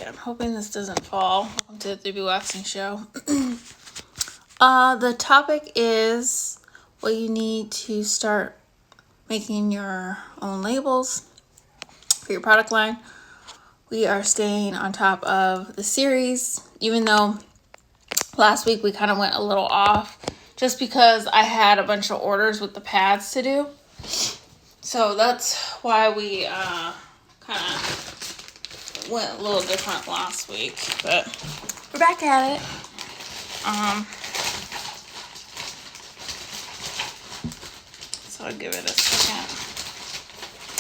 Okay, I'm hoping this doesn't fall. Welcome to the 3BWaxing show. The topic is what you need to start making your own labels for your product line. We are staying on top of the series, even though last week we kind of went a little off just because I had a bunch of orders with the pads to do. So that's why we kind of went a little different last week, but we're back at it. So I'll give it a second.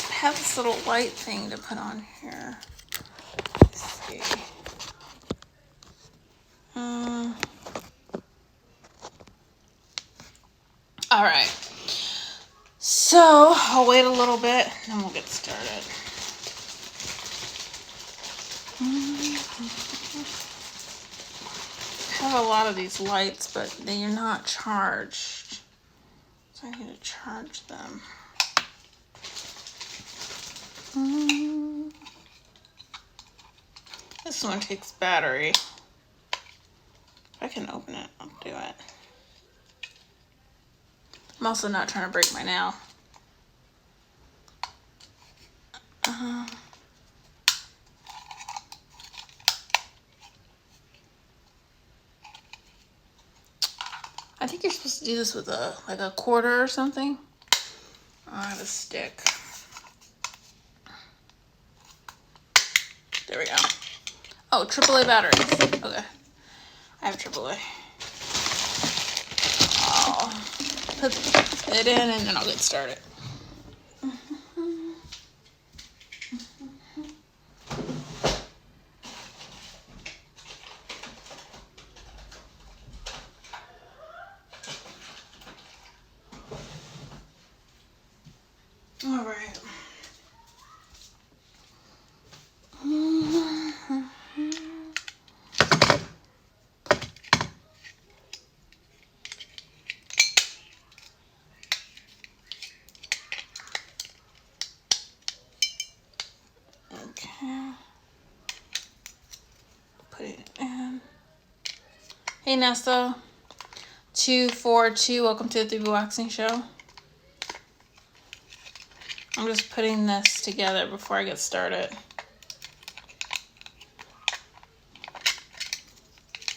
I have this little light thing to put on here. Let's see. All right. So I'll wait a little bit and then we'll get started. I have a lot of these lights, but they are not charged. So I need to charge them. This one takes battery. If I can open it, I'll do it. I'm also not trying to break my nail. I think you're supposed to do this with a quarter or something. I have a stick. There we go. Oh, AAA batteries. Okay. I have AAA. I'll put it in and then I'll get started. All right. Okay. Put it in. Hey Nesta. 242. Welcome to the 3BWaxing show. I'm just putting this together before I get started.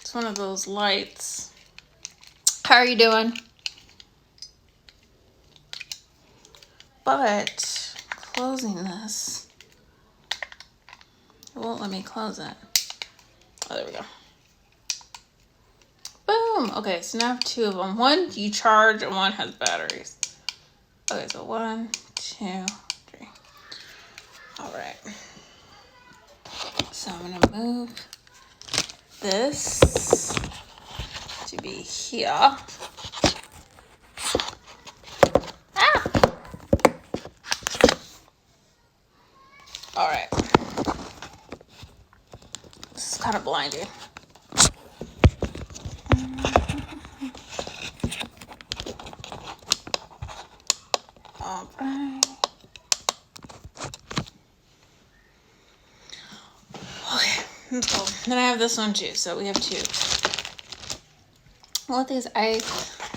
It's one of those lights. How are you doing? But closing this, it won't let me close it. Oh, there we go. Boom. Okay, so now I have two of them. One you charge and one has batteries. Okay, so 1, 2, 3. All right. So I'm gonna move this to be here. Ah! All right. This is kind of blinding. All right. Okay, let's go. Then I have this one too, so we have two. One thing is I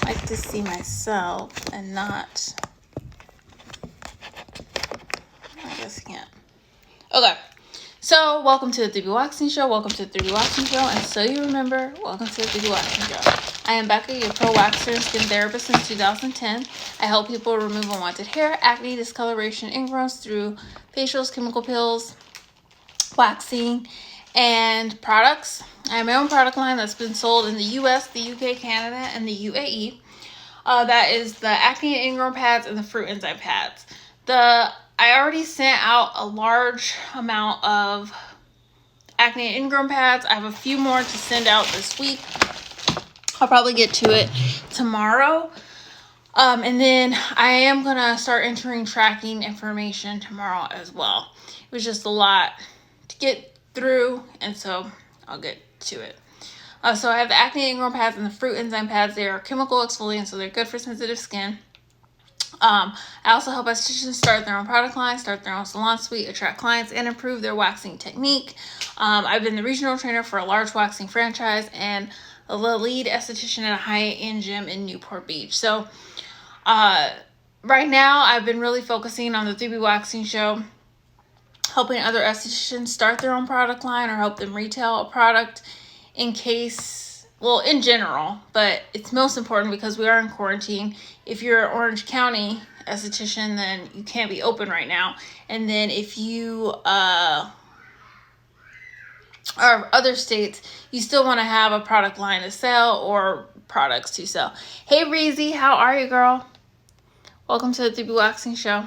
like to see myself and not, I guess I can't. Okay, so welcome to the 3BWaxing show. Welcome to the 3BWaxing show. And so you remember, welcome to the 3BWaxing show. I am Becca, your pro waxer and skin therapist since 2010. I help people remove unwanted hair, acne, discoloration, ingrowns through facials, chemical peels, waxing, and products. I have my own product line that's been sold in the US, the UK, Canada, and the UAE. That is the acne and ingrown pads and the fruit enzyme pads. I already sent out a large amount of acne and ingrown pads. I have a few more to send out this week. I'll probably get to it tomorrow. And then I am going to start entering tracking information tomorrow as well. It was just a lot to get through, and so I'll get to it. So I have the acne ingrown pads and the fruit enzyme pads. They are chemical exfoliants, so they're good for sensitive skin. I also help estheticians start their own product line, start their own salon suite, attract clients, and improve their waxing technique. I've been the regional trainer for a large waxing franchise and the lead esthetician at a high-end gym in Newport Beach. So right now I've been really focusing on the 3BWaxing show, helping other estheticians start their own product line or help them retail a product in general, but it's most important because we are in quarantine. If you're an Orange County esthetician, then you can't be open right now. And then if you are other states, you still want to have a product line to sell or products to sell. Hey Reezy, how are you, girl? Welcome to the 3BWaxing show.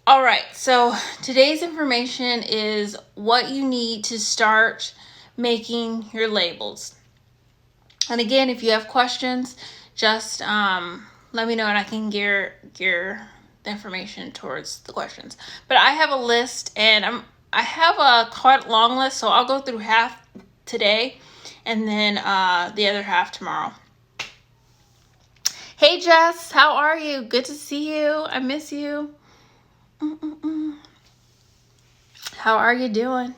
All right, so today's information is what you need to start making your labels. And again, if you have questions, just let me know and I can gear the information towards the questions. But I have a list, and I have a quite long list, so I'll go through half today and then the other half tomorrow. Hey Jess, how are you? Good to see you. I miss you. How are you doing?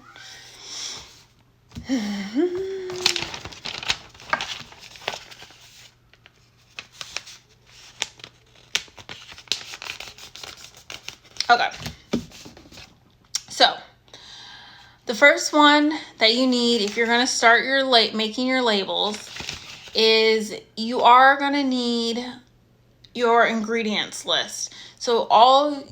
Okay. So, the first one that you need if you're going to start making your labels is you are going to need your ingredients list. So all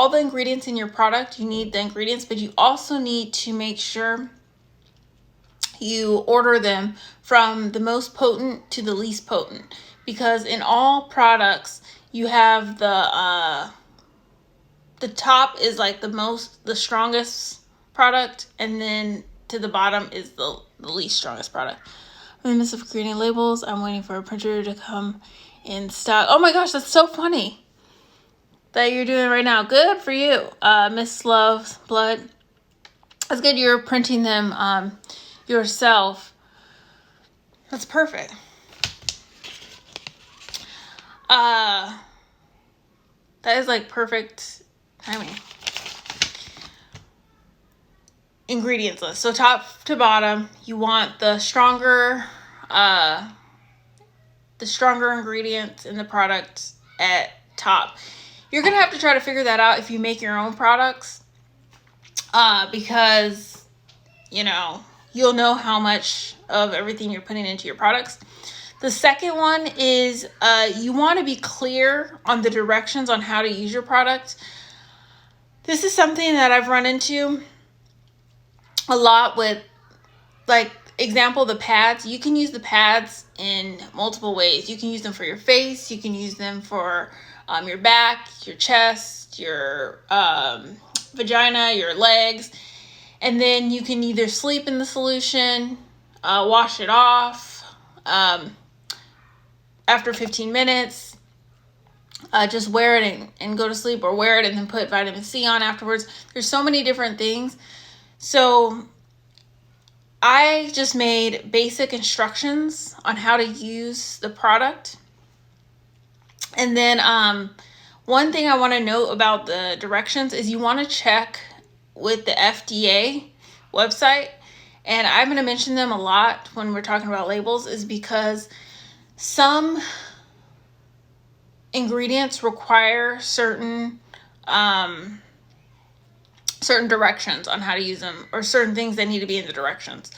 the ingredients in your product, you need the ingredients, but you also need to make sure you order them from the most potent to the least potent, because in all products you have the top is like the strongest product, and then to the bottom is the least strongest product. I'm in the midst of creating labels. I'm waiting for a printer to come in stock. Oh my gosh, that's so funny that you're doing right now. Good for you, Miss Love's Blood. That's good you're printing them yourself. That's perfect. That is like perfect timing. Ingredients list. So top to bottom, you want the stronger ingredients in the product at top. You're going to have to try to figure that out if you make your own products, because, you'll know how much of everything you're putting into your products. The second one is you want to be clear on the directions on how to use your product. This is something that I've run into a lot with, like, example, the pads. You can use the pads in multiple ways. You can use them for your face. You can use them for your back, your chest, your vagina, your legs. And then you can either sleep in the solution, wash it off after 15 minutes, just wear it and go to sleep, or wear it and then put vitamin C on afterwards. There's so many different things. So I just made basic instructions on how to use the product. And then one thing I want to note about the directions is you want to check with the FDA website. And I'm going to mention them a lot when we're talking about labels, is because some ingredients require certain directions on how to use them, or certain things that need to be in the directions.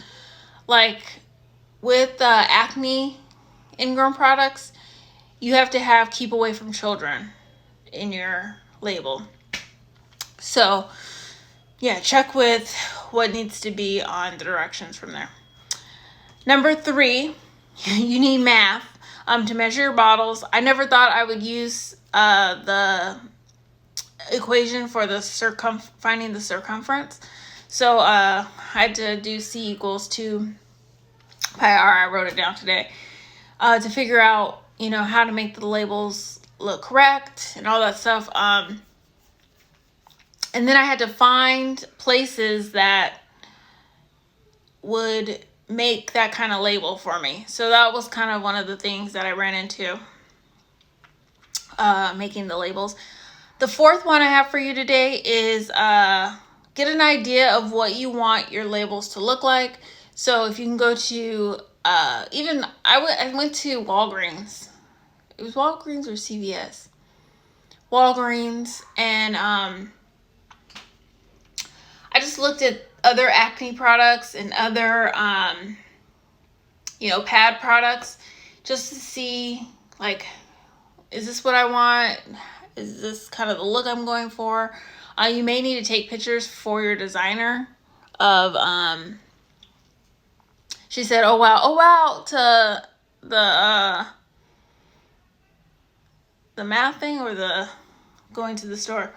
Like with acne ingrown products, you have to have keep away from children in your label. So yeah, check with what needs to be on the directions from there. Number 3, you need math to measure your bottles. I never thought I would use the equation for the finding the circumference. So I had to do C equals 2 pi r. I wrote it down today to figure out, how to make the labels look correct and all that stuff. And then I had to find places that would make that kind of label for me. So that was kind of one of the things that I ran into, making the labels. The fourth one I have for you today is get an idea of what you want your labels to look like. So if you can go to I went to Walgreens. It was Walgreens or CVS? Walgreens, and I just looked at other acne products and other pad products, just to see, like, is this what I want? Is this kind of the look I'm going for? You may need to take pictures for your designer of she said, oh wow, to the math thing, or the going to the store.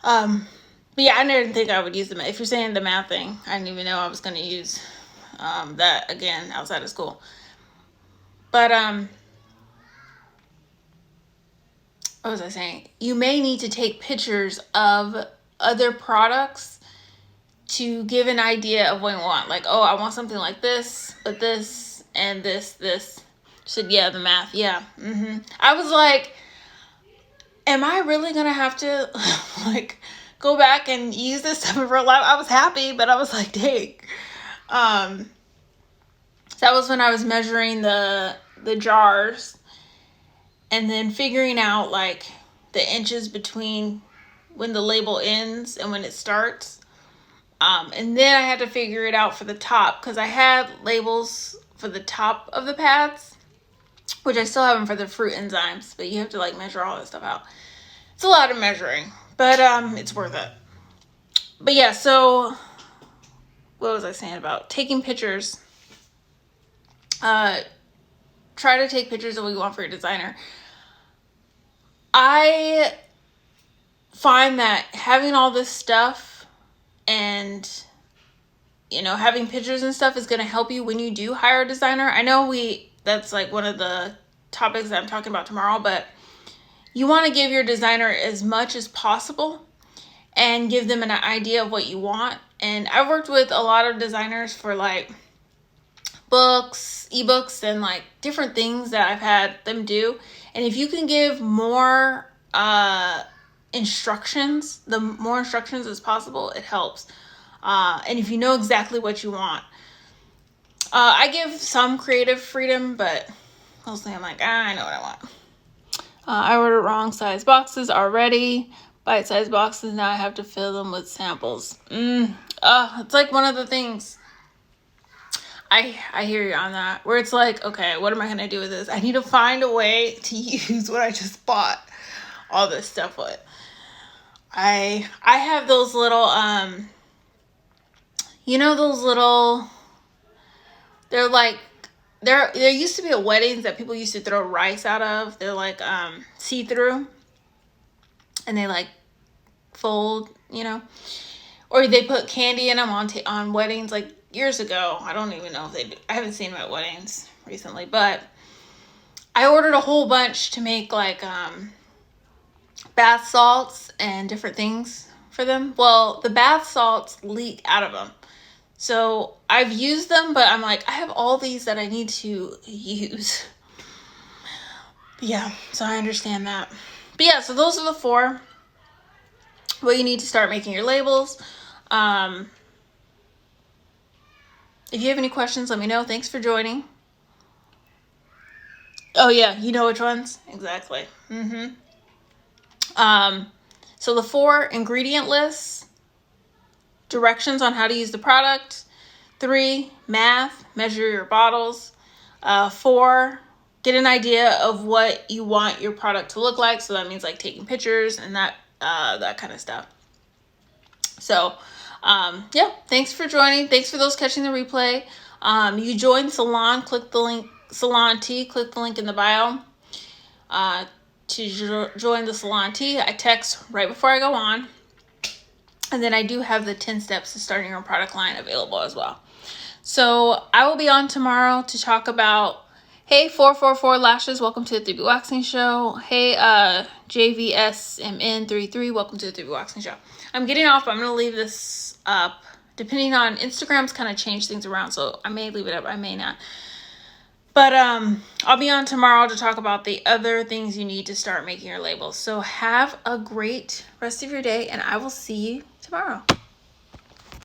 But yeah, I didn't think I would use them. If you're saying the math thing, I didn't even know I was going to use that again outside of school. But what was I saying? You may need to take pictures of other products to give an idea of what you want. Like, oh, I want something like this, but this and this. She said, yeah, the math. Yeah. I was like, am I really going to have to like go back and use this stuff in real life? I was happy, but I was like, dang. That was when I was measuring the jars, and then figuring out like the inches between when the label ends and when it starts. And then I had to figure it out for the top, because I had labels for the top of the pads, which I still have them for the fruit enzymes, but you have to like measure all this stuff out. It's a lot of measuring, but it's worth it. But yeah, so what was I saying about taking pictures? Try to take pictures of what you want for your designer. I find that having all this stuff and having pictures and stuff is going to help you when you do hire a designer. I know that's like one of the topics that I'm talking about tomorrow, but you want to give your designer as much as possible and give them an idea of what you want. And I've worked with a lot of designers for like books, ebooks, and like different things that I've had them do. And if you can give more instructions, the more instructions as possible, it helps. And if you know exactly what you want, I give some creative freedom, but mostly I'm like, I know what I want. I ordered wrong size boxes already. Bite-sized boxes. Now I have to fill them with samples. It's like one of the things. I hear you on that. Where it's like, okay, what am I going to do with this? I need to find a way to use what I just bought all this stuff with. I have those little, those little, they're like, there used to be at weddings that people used to throw rice out of. They're like see-through, and they like fold, or they put candy in them on weddings like years ago. I don't even know if they do. I haven't seen them at weddings recently, but I ordered a whole bunch to make like bath salts and different things for them. Well, the bath salts leak out of them. So I've used them, but I'm like, I have all these that I need to use. But yeah, so I understand that. But yeah, so those are the 4. What you need to start making your labels. If you have any questions, let me know. Thanks for joining. Oh yeah, you know which ones? Exactly. So the 4 ingredient lists, directions on how to use the product. 3, math, measure your bottles. 4, get an idea of what you want your product to look like. So that means like taking pictures and that kind of stuff. So, yeah, thanks for joining. Thanks for those catching the replay. You join Salon, click the link, Salon Tea, click the link in the bio. To join the Salon Tea, I text right before I go on. And then I do have the 10 steps to starting your own product line available as well. So I will be on tomorrow to talk about, hey, 444 Lashes, welcome to the 3BWaxing Show. Hey, JVSMN33, welcome to the 3BWaxing Show. I'm getting off, but I'm going to leave this up Depending on Instagram's kind of changed things around, so I may leave it up, I may not. But I'll be on tomorrow to talk about the other things you need to start making your labels. So have a great rest of your day, and I will see you tomorrow.